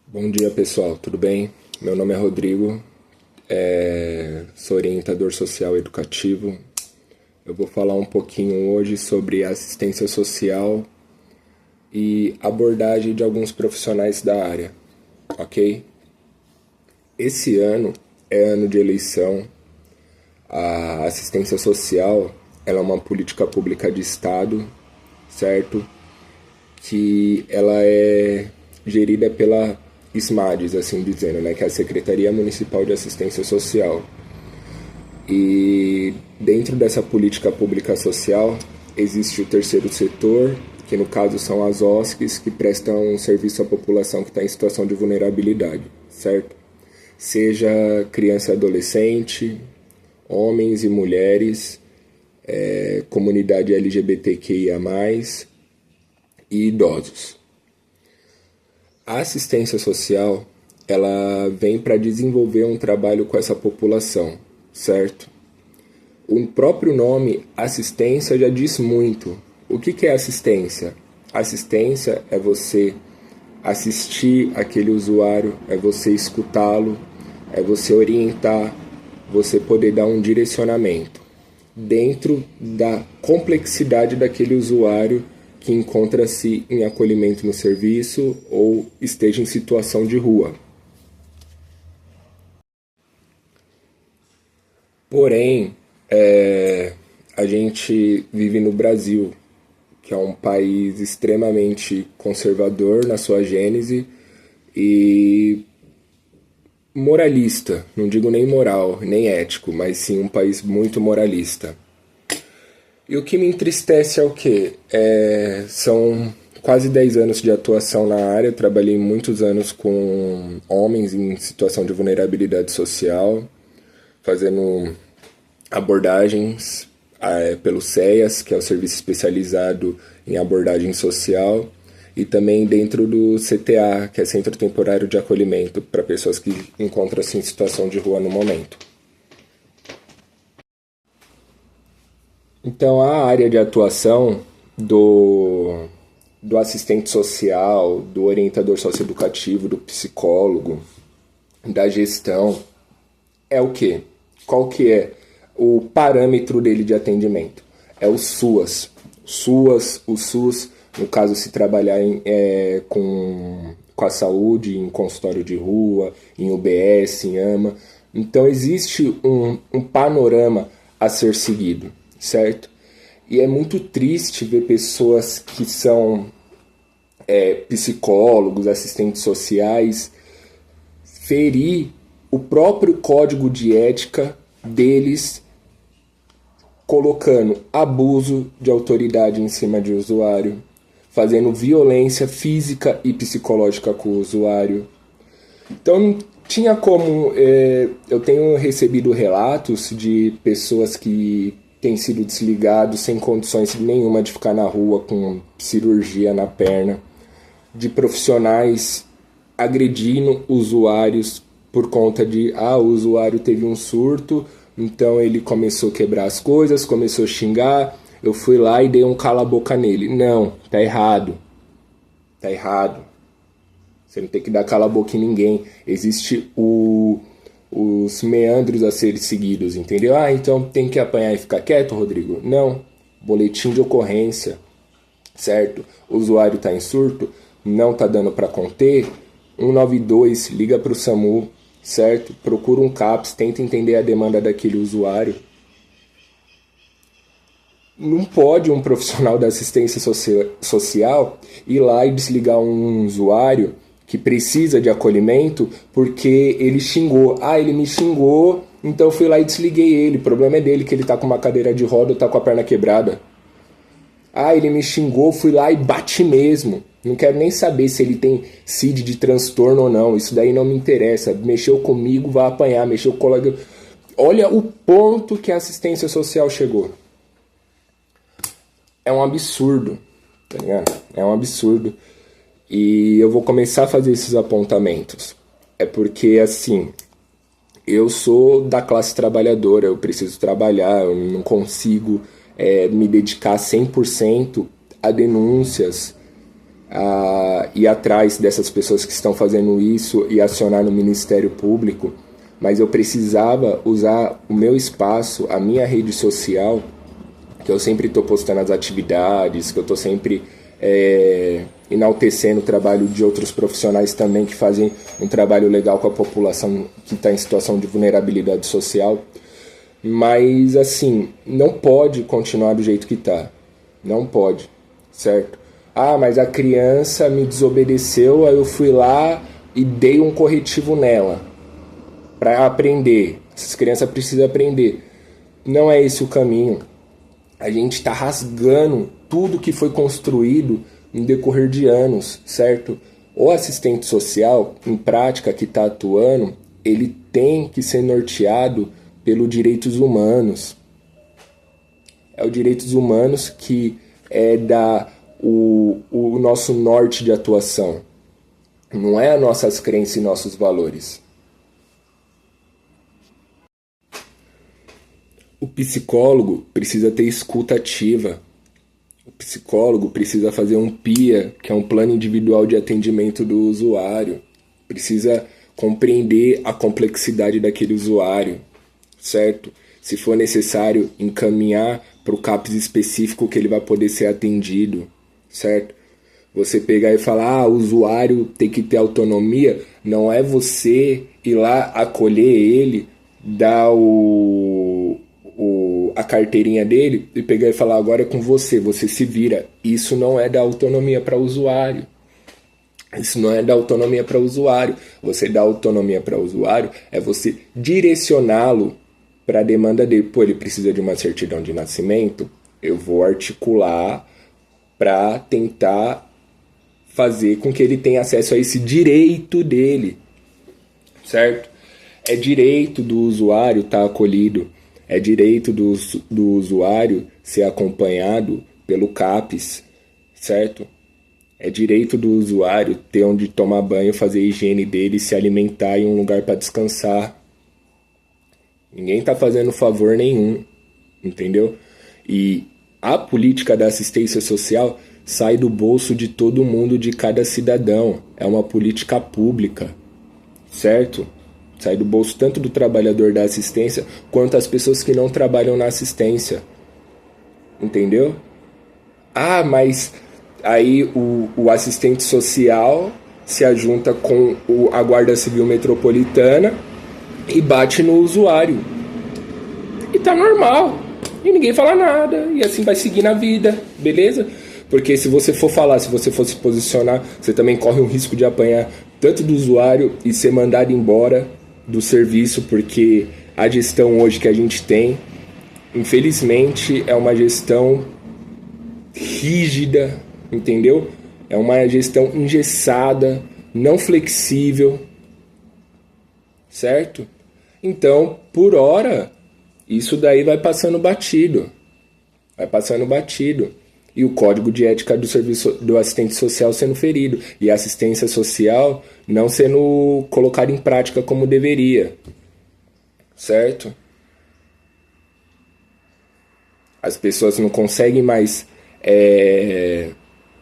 Bom dia pessoal, tudo bem? Meu nome é Rodrigo, sou orientador social educativo. Eu vou falar um pouquinho hoje sobre assistência social e abordagem de alguns profissionais da área, ok? Esse ano é ano de eleição. A assistência social ela é uma política pública de Estado, certo? Que ela é gerida pela SMADES, assim dizendo, né, que é a Secretaria Municipal de Assistência Social. E dentro dessa política pública social existe o terceiro setor, que no caso são as OSCs, que prestam um serviço à população que está em situação de vulnerabilidade, certo? Seja criança e adolescente, homens e mulheres, comunidade LGBTQIA+, e idosos. A assistência social, ela vem para desenvolver um trabalho com essa população, certo? O próprio nome assistência já diz muito. O que é assistência? Assistência é você assistir aquele usuário, é você escutá-lo, é você orientar, você poder dar um direcionamento dentro da complexidade daquele usuário que encontra-se em acolhimento no serviço ou esteja em situação de rua. Porém, a gente vive no Brasil, que é um país extremamente conservador na sua gênese e moralista, não digo nem moral, nem ético, mas sim um país muito moralista. E o que me entristece é o quê? São quase 10 anos de atuação na área, eu trabalhei muitos anos com homens em situação de vulnerabilidade social, fazendo abordagens pelo SEAS, que é o Serviço Especializado em Abordagem Social, e também dentro do CTA, que é Centro Temporário de Acolhimento, para pessoas que encontram-se em situação de rua no momento. Então, a área de atuação do assistente social, do orientador socioeducativo, do psicólogo, da gestão, é o quê? Qual que é o parâmetro dele de atendimento? É o SUAS. O SUS, no caso, se trabalhar com a saúde, em consultório de rua, em UBS, em AMA. Então, existe um panorama a ser seguido, certo? E é muito triste ver pessoas que são psicólogos, assistentes sociais, ferir o próprio código de ética deles, colocando abuso de autoridade em cima de usuário, fazendo violência física e psicológica com o usuário. Então, tinha como... eu tenho recebido relatos de pessoas que têm sido desligados sem condições nenhuma de ficar na rua com cirurgia na perna, de profissionais agredindo usuários por conta de o usuário teve um surto, então ele começou a quebrar as coisas, começou a xingar, eu fui lá e dei um cala-boca nele. Não, tá errado. Tá errado. Você não tem que dar cala-boca em ninguém. Existe os meandros a serem seguidos, entendeu? Então tem que apanhar e ficar quieto, Rodrigo? Não. Boletim de ocorrência, certo? O usuário está em surto, não está dando para conter. 192, liga para o SAMU, certo? Procura um CAPS, tenta entender a demanda daquele usuário. Não pode um profissional da assistência social ir lá e desligar um usuário que precisa de acolhimento porque ele xingou. Ele me xingou, então eu fui lá e desliguei ele. O problema é dele, que ele tá com uma cadeira de roda ou tá com a perna quebrada. Ele me xingou, fui lá e bati mesmo. Não quero nem saber se ele tem CID de transtorno ou não. Isso daí não me interessa. Mexeu comigo, vai apanhar. Mexeu com o colega. Olha o ponto que a assistência social chegou. É um absurdo, tá ligado? É um absurdo. E eu vou começar a fazer esses apontamentos. É porque, assim, eu sou da classe trabalhadora, eu preciso trabalhar, eu não consigo me dedicar 100% a denúncias a ir atrás dessas pessoas que estão fazendo isso e acionar no Ministério Público, mas eu precisava usar o meu espaço, a minha rede social, que eu sempre estou postando as atividades, que eu estou sempre enaltecendo o trabalho de outros profissionais também que fazem um trabalho legal com a população que está em situação de vulnerabilidade social. Mas, assim, não pode continuar do jeito que está. Não pode, certo? Ah, mas a criança me desobedeceu, aí eu fui lá e dei um corretivo nela para aprender. Essas crianças precisam aprender. Não é esse o caminho. A gente está rasgando tudo que foi construído no decorrer de anos, certo? O assistente social, em prática, que está atuando, ele tem que ser norteado pelos direitos humanos. É os direitos humanos que o nosso norte de atuação. Não é as nossas crenças e nossos valores. O psicólogo precisa ter escuta ativa. O psicólogo precisa fazer um PIA, que é um plano individual de atendimento do usuário. Precisa compreender a complexidade daquele usuário, certo? Se for necessário, encaminhar para o CAPS específico que ele vai poder ser atendido, certo? Você pegar e falar, o usuário tem que ter autonomia, não é você ir lá acolher ele, dar a carteirinha dele e pegar e falar, agora é com você, você se vira. Isso não é dar autonomia para o usuário. Isso não é dar autonomia para o usuário. Você dar autonomia para o usuário é você direcioná-lo para a demanda dele. Pô, ele precisa de uma certidão de nascimento, eu vou articular para tentar fazer com que ele tenha acesso a esse direito dele, certo? É direito do usuário estar acolhido, é direito do usuário ser acompanhado pelo CAPS, certo? É direito do usuário ter onde tomar banho, fazer a higiene dele, se alimentar e um lugar para descansar. Ninguém está fazendo favor nenhum, entendeu? E a política da assistência social sai do bolso de todo mundo, de cada cidadão. É uma política pública, certo? Sai do bolso tanto do trabalhador da assistência quanto as pessoas que não trabalham na assistência. Entendeu? Ah, mas aí o assistente social se ajunta com a Guarda Civil Metropolitana e bate no usuário. E tá normal. E ninguém fala nada. E assim vai seguir na vida, beleza? Porque se você for falar, se você for se posicionar, você também corre o risco de apanhar tanto do usuário e ser mandado embora do serviço, porque a gestão hoje que a gente tem, infelizmente, é uma gestão rígida, entendeu? É uma gestão engessada, não flexível, certo? Então, por hora, isso daí vai passando batido. Vai passando batido. E o código de ética do serviço do assistente social sendo ferido. E a assistência social não sendo colocada em prática como deveria. Certo? As pessoas não conseguem mais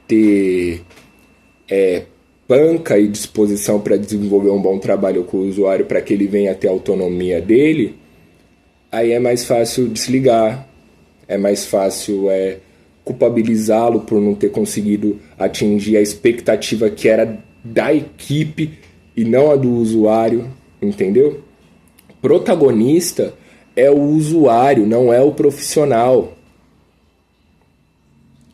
ter panca e disposição para desenvolver um bom trabalho com o usuário para que ele venha ter a autonomia dele. Aí é mais fácil desligar. É mais fácil culpabilizá-lo por não ter conseguido atingir a expectativa que era da equipe e não a do usuário, entendeu? Protagonista é o usuário, não é o profissional.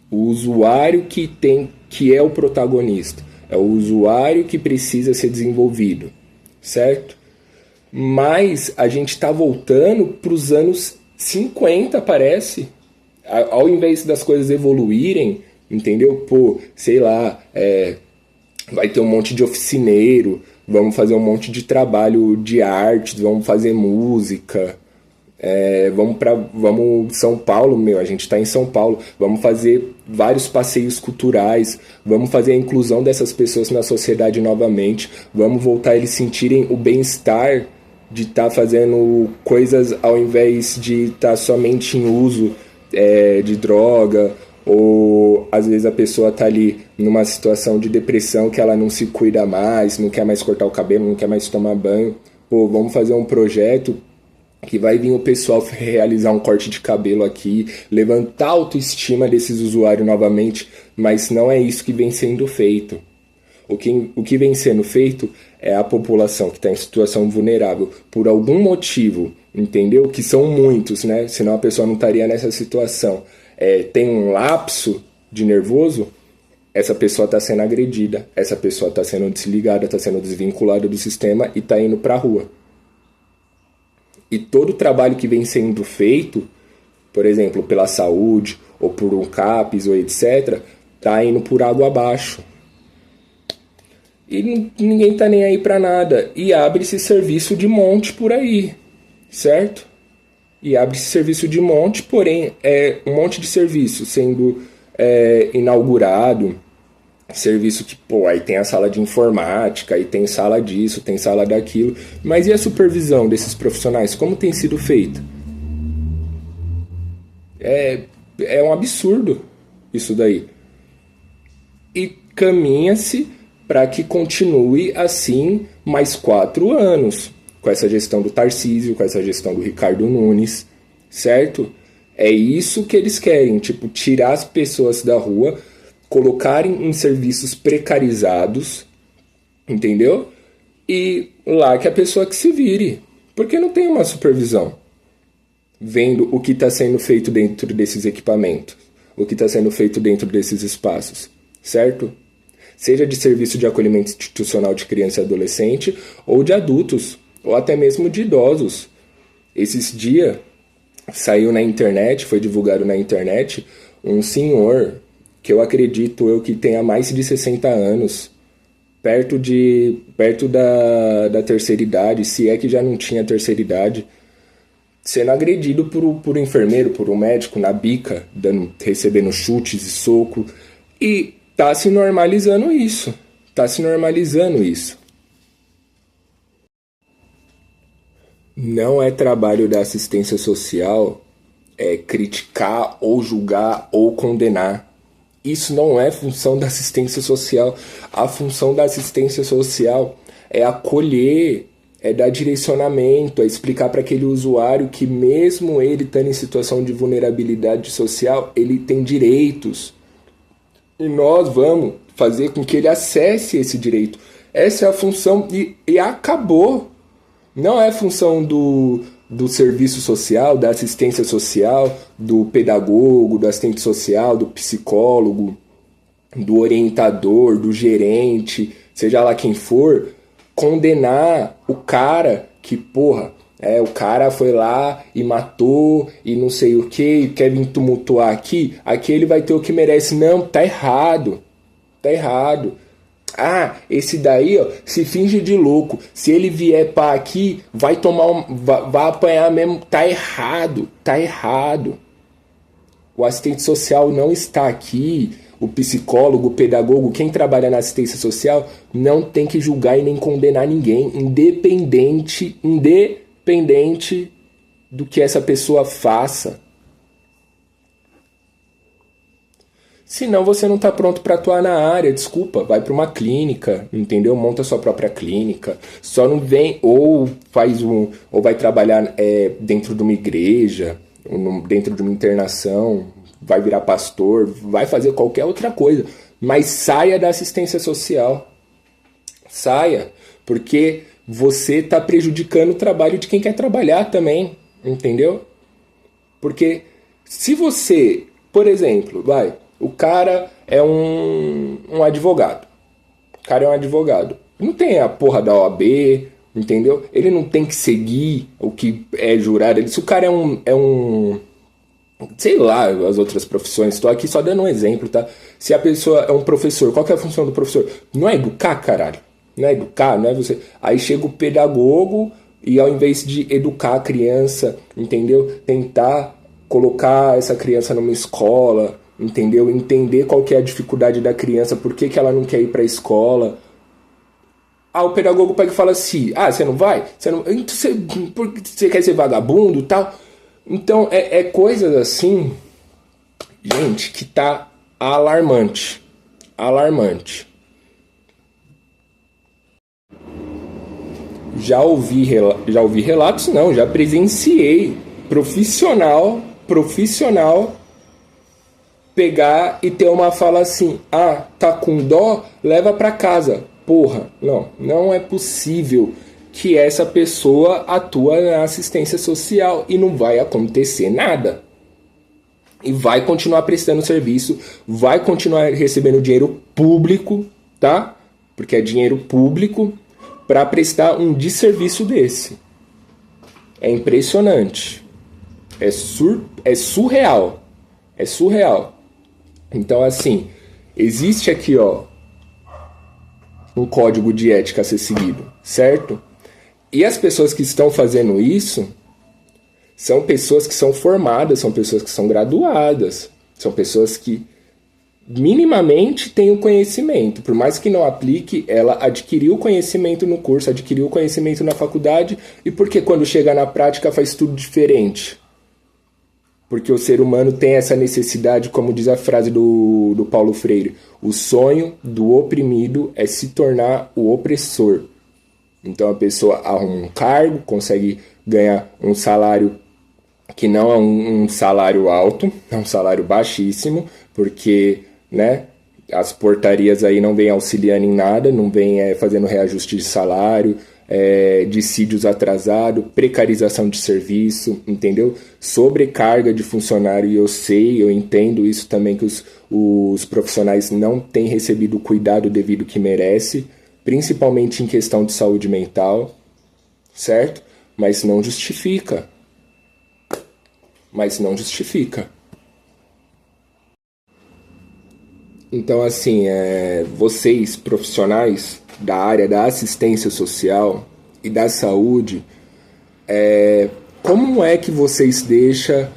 O usuário que é o protagonista, é o usuário que precisa ser desenvolvido, certo? Mas a gente está voltando para os anos 50, parece. Ao invés das coisas evoluírem, entendeu? Pô, sei lá, vai ter um monte de oficineiro, vamos fazer um monte de trabalho de artes, vamos fazer música, vamos São Paulo, a gente está em São Paulo, vamos fazer vários passeios culturais, vamos fazer a inclusão dessas pessoas na sociedade novamente, vamos voltar a eles sentirem o bem-estar de estar fazendo coisas ao invés de estar somente em uso de droga ou às vezes a pessoa tá ali numa situação de depressão que ela não se cuida mais, não quer mais cortar o cabelo, não quer mais tomar banho. Pô, vamos fazer um projeto que vai vir o pessoal realizar um corte de cabelo aqui, levantar a autoestima desses usuários novamente, mas não é isso que vem sendo feito. O que vem sendo feito é a população que está em situação vulnerável por algum motivo, entendeu? Que são muitos, né? Senão a pessoa não estaria nessa situação. Tem um lapso de nervoso, essa pessoa está sendo agredida, essa pessoa está sendo desligada, está sendo desvinculada do sistema e está indo para a rua. E todo o trabalho que vem sendo feito, por exemplo, pela saúde, ou por um CAPES, ou etc., está indo por água abaixo. E ninguém tá nem aí para nada. E abre-se serviço de monte por aí, certo? E abre-se serviço de monte, porém um monte de serviço sendo inaugurado. Serviço que, pô, aí tem a sala de informática, aí tem sala disso, tem sala daquilo. Mas e a supervisão desses profissionais? Como tem sido feita? É um absurdo isso daí. E caminha-se para que continue assim mais 4 anos, com essa gestão do Tarcísio, com essa gestão do Ricardo Nunes, certo? É isso que eles querem, tipo, tirar as pessoas da rua, colocarem em serviços precarizados, entendeu? E lá que a pessoa que se vire, porque não tem uma supervisão, vendo o que está sendo feito dentro desses equipamentos, o que está sendo feito dentro desses espaços, certo? Seja de serviço de acolhimento institucional de criança e adolescente, ou de adultos, ou até mesmo de idosos. Esses dias saiu na internet, foi divulgado na internet, um senhor, que eu acredito que tenha mais de 60 anos, perto da terceira idade, se é que já não tinha terceira idade, sendo agredido por um enfermeiro, por um médico na bica, recebendo chutes e soco, e tá se normalizando isso. Tá se normalizando isso. Não é trabalho da assistência social criticar ou julgar ou condenar. Isso não é função da assistência social. A função da assistência social é acolher, é dar direcionamento, é explicar para aquele usuário que mesmo ele estando em situação de vulnerabilidade social, ele tem direitos. E nós vamos fazer com que ele acesse esse direito. Essa é a função e acabou. Não é função do serviço social, da assistência social, do pedagogo, do assistente social, do psicólogo, do orientador, do gerente, seja lá quem for, condenar o cara que, porra, o cara foi lá e matou e não sei o que, quer vir tumultuar aqui ele vai ter o que merece. Não, tá errado. Tá errado. Ah, esse daí, ó, se finge de louco. Se ele vier pra aqui, vai vai apanhar mesmo. Tá errado. Tá errado. O assistente social não está aqui. O psicólogo, o pedagogo, quem trabalha na assistência social não tem que julgar e nem condenar ninguém, independente do que essa pessoa faça. Senão você não está pronto para atuar na área, desculpa, vai para uma clínica, entendeu? Monta sua própria clínica, só não vem, ou vai trabalhar dentro de uma igreja, dentro de uma internação, vai virar pastor, vai fazer qualquer outra coisa, mas saia da assistência social, saia, porque você está prejudicando o trabalho de quem quer trabalhar também, entendeu? Porque se você, por exemplo, o cara é um advogado. O cara é um advogado. Não tem a porra da OAB, entendeu? Ele não tem que seguir o que é jurado. Se o cara é um sei lá, as outras profissões, estou aqui só dando um exemplo, tá? Se a pessoa é um professor, qual que é a função do professor? Não é educar, caralho. Não é educar, não é você. Aí chega o pedagogo e ao invés de educar a criança, entendeu? Tentar colocar essa criança numa escola, entendeu? Entender qual que é a dificuldade da criança, por que ela não quer ir para a escola. O pedagogo pega e fala assim, você não vai? Então você quer ser vagabundo e tal? Então, é coisas assim Gente, que tá alarmante. Alarmante. Já ouvi relatos, não, já presenciei profissional pegar e ter uma fala assim: ah, tá com dó, leva pra casa. Porra, não é possível que essa pessoa atua na assistência social e não vai acontecer nada. E vai continuar prestando serviço, vai continuar recebendo dinheiro público, tá? Porque é dinheiro público para prestar um desserviço desse. É impressionante. É surreal. É surreal. Então, assim, existe aqui, ó, um código de ética a ser seguido, certo? E as pessoas que estão fazendo isso são pessoas que são formadas, são pessoas que são graduadas, são pessoas que minimamente têm o conhecimento. Por mais que não aplique, ela adquiriu o conhecimento no curso, adquiriu o conhecimento na faculdade, e porque quando chega na prática faz tudo diferente? Porque o ser humano tem essa necessidade, como diz a frase do Paulo Freire, o sonho do oprimido é se tornar o opressor. Então a pessoa arruma um cargo, consegue ganhar um salário que não é um salário alto, é um salário baixíssimo, porque, né, as portarias aí não vêm auxiliando em nada, não vêm fazendo reajuste de salário, dissídios atrasados, precarização de serviço, entendeu? Sobrecarga de funcionário, e eu sei, eu entendo isso também, que os profissionais não têm recebido o cuidado devido que merece, principalmente em questão de saúde mental, certo? Mas não justifica. Então, assim, vocês, profissionais da área da assistência social e da saúde, como é que vocês deixam,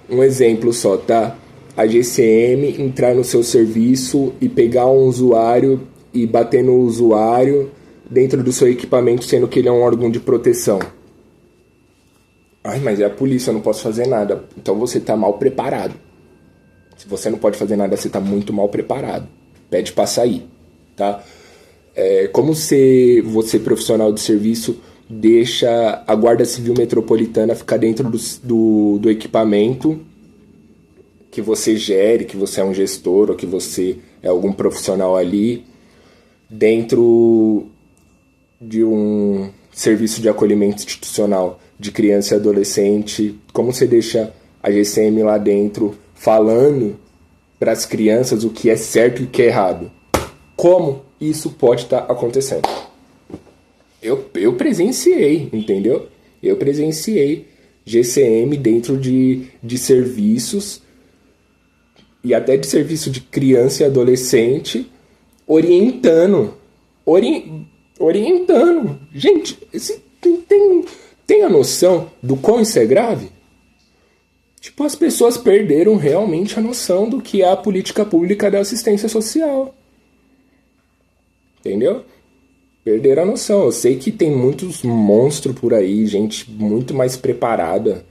um exemplo só, tá? A GCM entrar no seu serviço e pegar um usuário e bater no usuário dentro do seu equipamento, sendo que ele é um órgão de proteção. Ai, mas é a polícia, eu não posso fazer nada. Então você tá mal preparado. Se você não pode fazer nada, você tá muito mal preparado. Pede pra sair, tá? Como você profissional de serviço, deixa a Guarda Civil Metropolitana ficar dentro do equipamento que você gere, que você é um gestor ou que você é algum profissional ali, dentro de um serviço de acolhimento institucional de criança e adolescente? Como você deixa a GCM lá dentro falando para as crianças o que é certo e o que é errado? Como isso pode estar acontecendo? Eu presenciei, entendeu? Eu presenciei GCM dentro de serviços, e até de serviço de criança e adolescente, orientando. Gente, tem a noção do quão isso é grave? Tipo, as pessoas perderam realmente a noção do que é a política pública da assistência social. Entendeu? Perderam a noção. Eu sei que tem muitos monstros por aí, gente muito mais preparada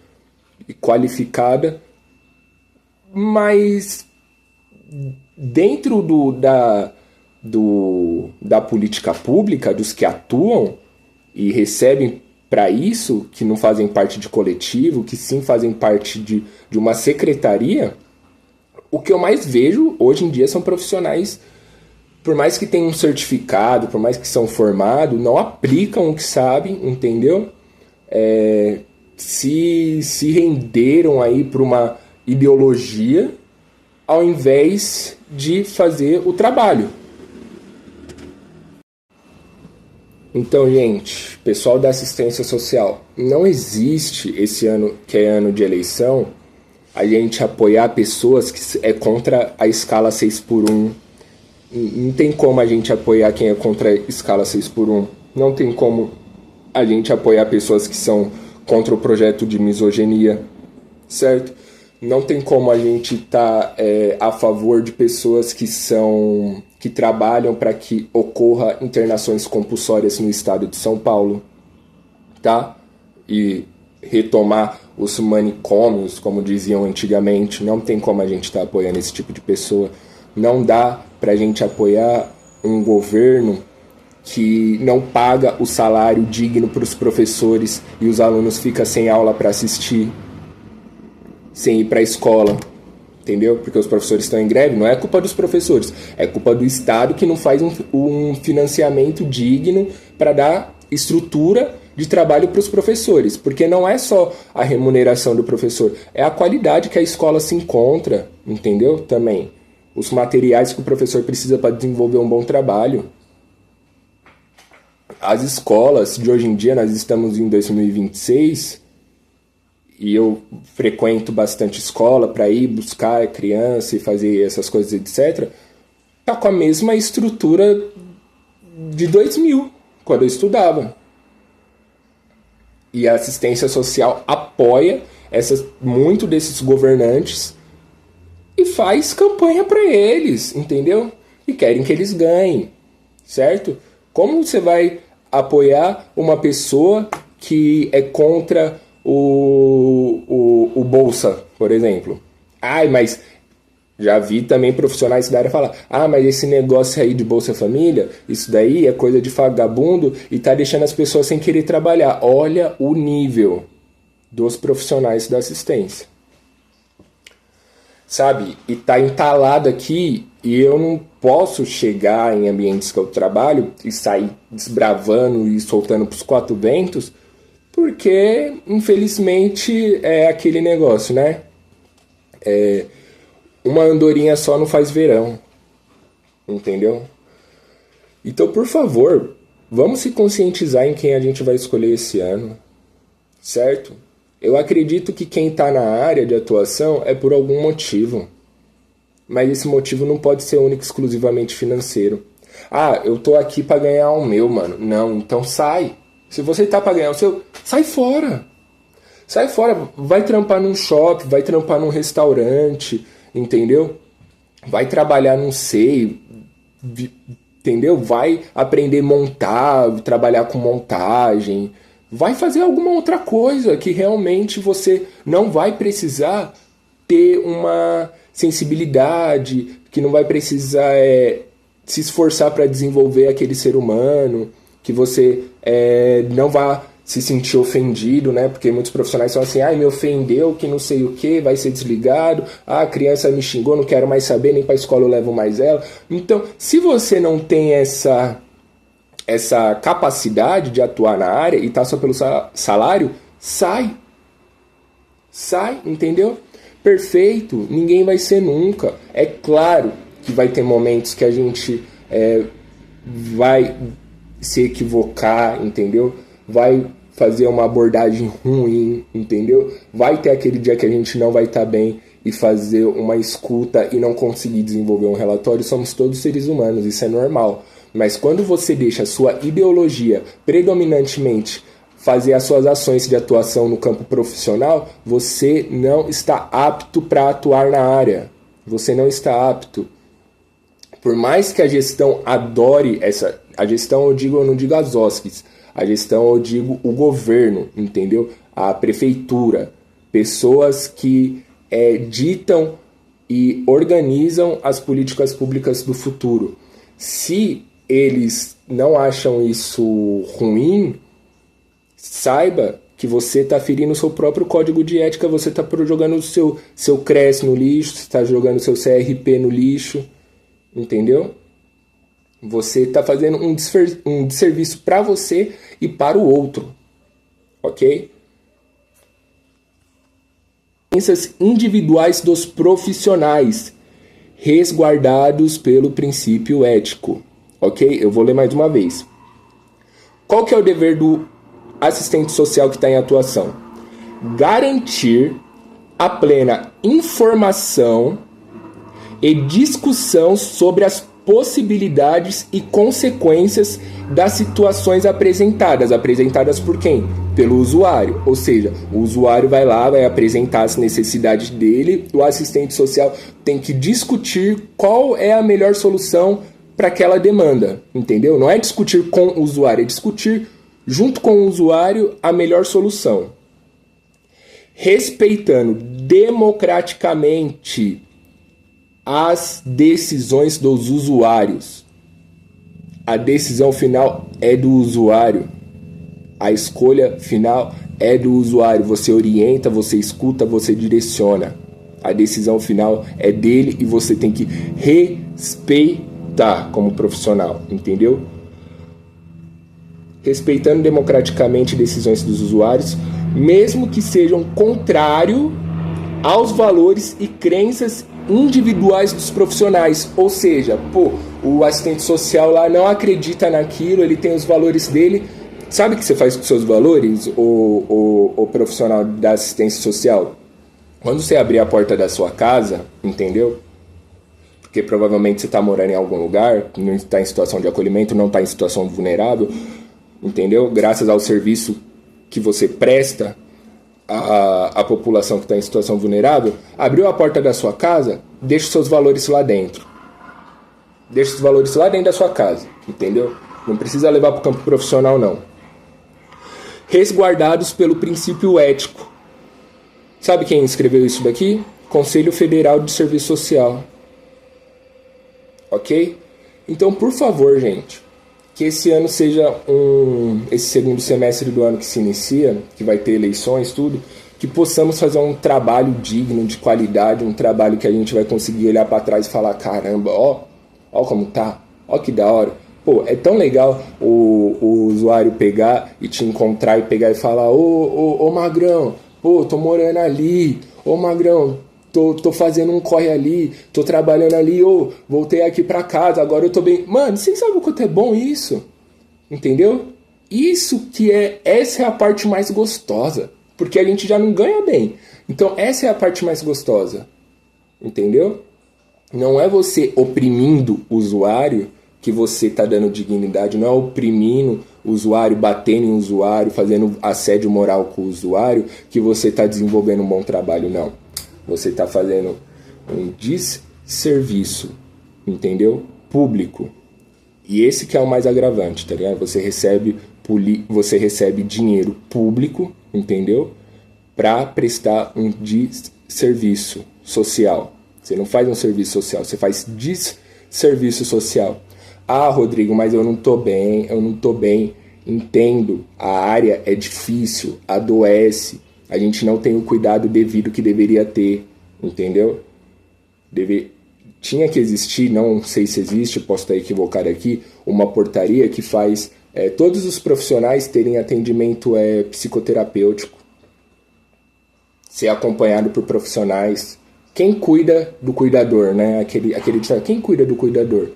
e qualificada, mas dentro da política pública, dos que atuam e recebem para isso, que não fazem parte de coletivo, que sim fazem parte de uma secretaria, o que eu mais vejo hoje em dia são profissionais, por mais que tenham um certificado, por mais que são formados, não aplicam o que sabem, entendeu? Se renderam aí para uma ideologia ao invés de fazer o trabalho. Então, gente, pessoal da assistência social, não existe esse ano, que é ano de eleição, a gente apoiar pessoas que é contra a escala 6x1. Não tem como a gente apoiar quem é contra a escala 6x1. Não tem como a gente apoiar pessoas que são contra o projeto de misoginia, certo? Não tem como a gente estar a favor de pessoas que trabalham para que ocorra internações compulsórias no estado de São Paulo, tá? E retomar os manicômios, como diziam antigamente. Não tem como a gente estar apoiando esse tipo de pessoa. Não dá pra gente apoiar um governo que não paga o salário digno para os professores e os alunos ficam sem aula para assistir, sem ir para a escola, entendeu? Porque os professores estão em greve. Não é culpa dos professores, é culpa do Estado que não faz um financiamento digno para dar estrutura de trabalho para os professores, porque não é só a remuneração do professor, é a qualidade que a escola se encontra, entendeu? Também os materiais que o professor precisa para desenvolver um bom trabalho. As escolas de hoje em dia, nós estamos em 2026, e eu frequento bastante escola para ir buscar criança e fazer essas coisas, etc. Tá com a mesma estrutura de 2000, quando eu estudava. E a assistência social apoia muito desses governantes e faz campanha para eles, entendeu? E querem que eles ganhem, certo? Como você vai apoiar uma pessoa que é contra o Bolsa, por exemplo? Ai, mas já vi também profissionais da área falar: ah, mas esse negócio aí de Bolsa Família, isso daí é coisa de vagabundo e tá deixando as pessoas sem querer trabalhar. Olha o nível dos profissionais da assistência, sabe? E tá entalado aqui, e eu não posso chegar em ambientes que eu trabalho e sair desbravando e soltando pros quatro ventos, porque, infelizmente, é aquele negócio, né? Uma andorinha só não faz verão, entendeu? Então, por favor, vamos se conscientizar em quem a gente vai escolher esse ano, certo? Eu acredito que quem está na área de atuação é por algum motivo. Mas esse motivo não pode ser único e exclusivamente financeiro. Ah, eu tô aqui para ganhar o meu, mano. Não, então sai. Se você tá para ganhar o seu, sai fora. Sai fora, vai trampar num shopping, vai trampar num restaurante, entendeu? Vai trabalhar num SEI, entendeu? Vai aprender a montar, trabalhar com montagem. Vai fazer alguma outra coisa que realmente você não vai precisar ter uma sensibilidade, que não vai precisar se esforçar para desenvolver aquele ser humano, que você não vai se sentir ofendido, né? Porque muitos profissionais são assim: ai, me ofendeu, que não sei o que, vai ser desligado, ah, a criança me xingou, não quero mais saber, nem para a escola eu levo mais ela. Então, se você não tem essa capacidade de atuar na área e tá só pelo salário, sai, entendeu? Perfeito, ninguém vai ser nunca. É claro que vai ter momentos que a gente vai se equivocar, entendeu? Vai fazer uma abordagem ruim, entendeu? Vai ter aquele dia que a gente não vai estar bem e fazer uma escuta e não conseguir desenvolver um relatório. Somos todos seres humanos, isso é normal. Mas quando você deixa a sua ideologia predominantemente fazer as suas ações de atuação no campo profissional, você não está apto para atuar na área. Você não está apto. Por mais que a gestão adore a gestão, eu não digo as OSCs, a gestão eu digo o governo, entendeu? A prefeitura, pessoas que ditam e organizam as políticas públicas do futuro. Se eles não acham isso ruim, saiba que você está ferindo o seu próprio código de ética, você está jogando o seu CRES no lixo, você está jogando o seu CRP no lixo, entendeu? Você está fazendo um desserviço para você e para o outro, ok? Experiências individuais dos profissionais, resguardados pelo princípio ético, ok? Eu vou ler mais uma vez. Qual que é o dever do assistente social que está em atuação? Garantir a plena informação e discussão sobre as possibilidades e consequências das situações apresentadas por quem? Pelo usuário, ou seja, o usuário vai lá, vai apresentar as necessidades dele, o assistente social tem que discutir qual é a melhor solução para aquela demanda, entendeu? Não é discutir com o usuário, é discutir junto com o usuário a melhor solução. respeitando democraticamente as decisões dos usuários. A decisão final é do usuário. A escolha final é do usuário. Você orienta, você escuta, você direciona. A decisão final é dele e você tem que respeitar como profissional, entendeu? Respeitando democraticamente decisões dos usuários, mesmo que sejam contrário aos valores e crenças individuais dos profissionais. Ou seja, o assistente social lá não acredita naquilo, ele tem os valores dele. Sabe o que você faz com seus valores, o profissional da assistência social? Quando você abrir a porta da sua casa, entendeu? Porque provavelmente você está morando em algum lugar, não está em situação de acolhimento, não está em situação vulnerável, entendeu? Graças ao serviço que você presta à população que está em situação vulnerável, abriu a porta da sua casa, deixa os seus valores lá dentro. Deixa os valores lá dentro da sua casa, entendeu? Não precisa levar para o campo profissional, não. Resguardados pelo princípio ético. Sabe quem escreveu isso daqui? Conselho Federal de Serviço Social. Ok? Então, por favor, gente, que esse ano seja esse segundo semestre do ano que se inicia, que vai ter eleições, tudo, que possamos fazer um trabalho digno, de qualidade, um trabalho que a gente vai conseguir olhar para trás e falar, caramba, ó como tá, ó que da hora. Pô, é tão legal o usuário pegar e te encontrar e pegar e falar, ô Magrão, pô, tô morando ali, ô Magrão, tô fazendo um corre ali, tô trabalhando ali, voltei aqui pra casa, agora eu tô bem. Mano, vocês sabem o quanto é bom isso? Entendeu? Essa é a parte mais gostosa, porque a gente já não ganha bem. Então essa é a parte mais gostosa, entendeu? Não é você oprimindo o usuário que você está dando dignidade, não é oprimindo o usuário, batendo em usuário, fazendo assédio moral com o usuário, que você está desenvolvendo um bom trabalho, não. Você está fazendo um desserviço, entendeu? Público. E esse que é o mais agravante, tá ligado? Você recebe dinheiro público, entendeu? Para prestar um desserviço social. Você não faz um serviço social, você faz desserviço social. Ah, Rodrigo, mas eu não tô bem. Entendo, a área é difícil, adoece, a gente não tem o cuidado devido que deveria ter, entendeu? Tinha que existir, não sei se existe, posso estar equivocado aqui, uma portaria que faz todos os profissionais terem atendimento psicoterapêutico, ser acompanhado por profissionais. Quem cuida do cuidador, né? Aquele quem cuida do cuidador?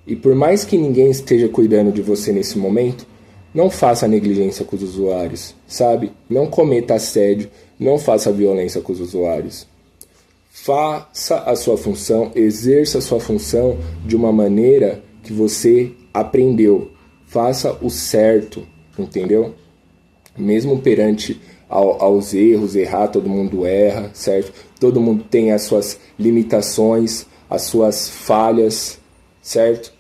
E por mais que ninguém esteja cuidando de você nesse momento, não faça negligência com os usuários, sabe? Não cometa assédio, não faça violência com os usuários. Faça a sua função, exerça a sua função de uma maneira que você aprendeu. Faça o certo, entendeu? Mesmo perante aos erros, todo mundo erra, certo? Todo mundo tem as suas limitações, as suas falhas, certo?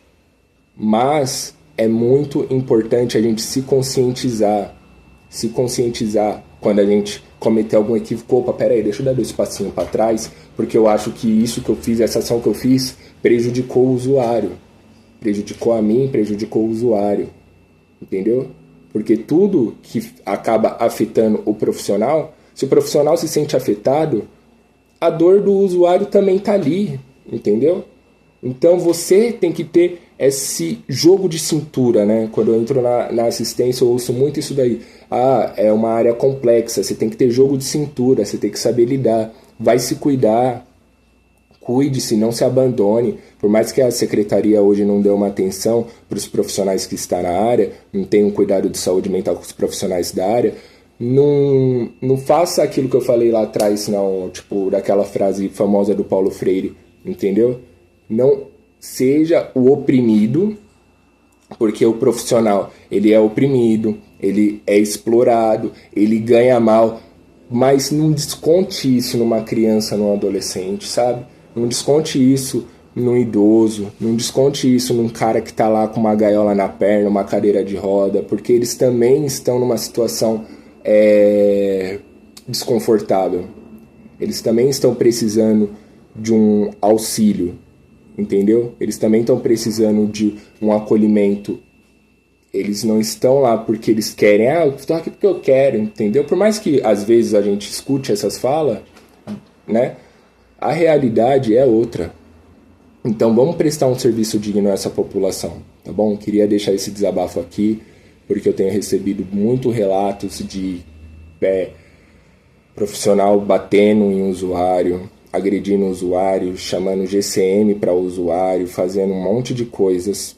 Mas é muito importante a gente se conscientizar quando a gente cometer algum equívoco. Opa, peraí, deixa eu dar 2 passinhos para trás, porque eu acho que isso que eu fiz, essa ação que eu fiz, prejudicou o usuário. Prejudicou a mim, prejudicou o usuário. Entendeu? Porque tudo que acaba afetando o profissional, se o profissional se sente afetado, a dor do usuário também está ali, entendeu? Então você tem que ter esse jogo de cintura, né? Quando eu entro na assistência eu ouço muito isso daí. Ah, é uma área complexa, você tem que ter jogo de cintura, você tem que saber lidar, vai se cuidar, cuide-se, não se abandone. Por mais que a secretaria hoje não dê uma atenção para os profissionais que estão na área, não tenha um cuidado de saúde mental com os profissionais da área, não faça aquilo que eu falei lá atrás, não, tipo, daquela frase famosa do Paulo Freire, entendeu? Não seja o oprimido, porque o profissional, ele é oprimido, ele é explorado, ele ganha mal, mas não desconte isso numa criança, num adolescente, sabe? Não desconte isso num idoso, não desconte isso num cara que tá lá com uma gaiola na perna, uma cadeira de roda, porque eles também estão numa situação desconfortável. Eles também estão precisando de um auxílio, entendeu? Eles também estão precisando de um acolhimento. Eles não estão lá porque eles querem, eu estou aqui porque eu quero, entendeu? Por mais que às vezes a gente escute essas falas, né? A realidade é outra. Então vamos prestar um serviço digno a essa população, tá bom? Queria deixar esse desabafo aqui, porque eu tenho recebido muito relatos de profissional batendo em usuário, agredindo o usuário, chamando GCM para o usuário, fazendo um monte de coisas,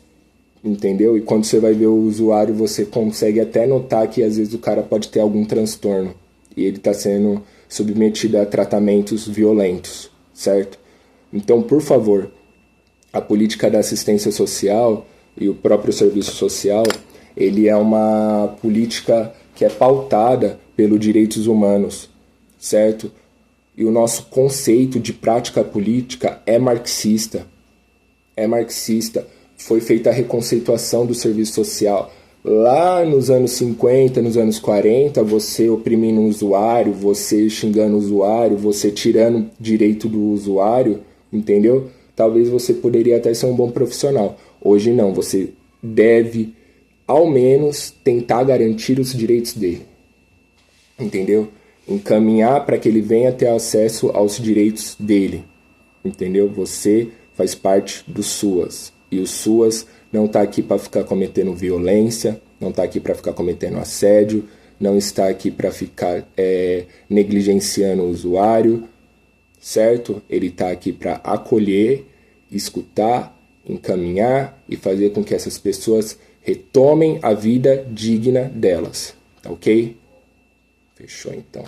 entendeu? E quando você vai ver o usuário, você consegue até notar que às vezes o cara pode ter algum transtorno e ele está sendo submetido a tratamentos violentos, certo? Então, por favor, a política da assistência social e o próprio serviço social, ele é uma política que é pautada pelos direitos humanos, certo? E o nosso conceito de prática política é marxista. É marxista. Foi feita a reconceituação do serviço social. Lá nos anos 50, nos anos 40, você oprimindo o usuário, você xingando o usuário, você tirando direito do usuário, entendeu? Talvez você poderia até ser um bom profissional. Hoje não, você deve, ao menos, tentar garantir os direitos dele. Entendeu? Encaminhar para que ele venha ter acesso aos direitos dele. Entendeu? Você faz parte do SUAS. E o SUAS não está aqui para ficar cometendo violência, não está aqui para ficar cometendo assédio, não está aqui para ficar negligenciando o usuário, certo? Ele está aqui para acolher, escutar, encaminhar e fazer com que essas pessoas retomem a vida digna delas, tá ok? Fechou então.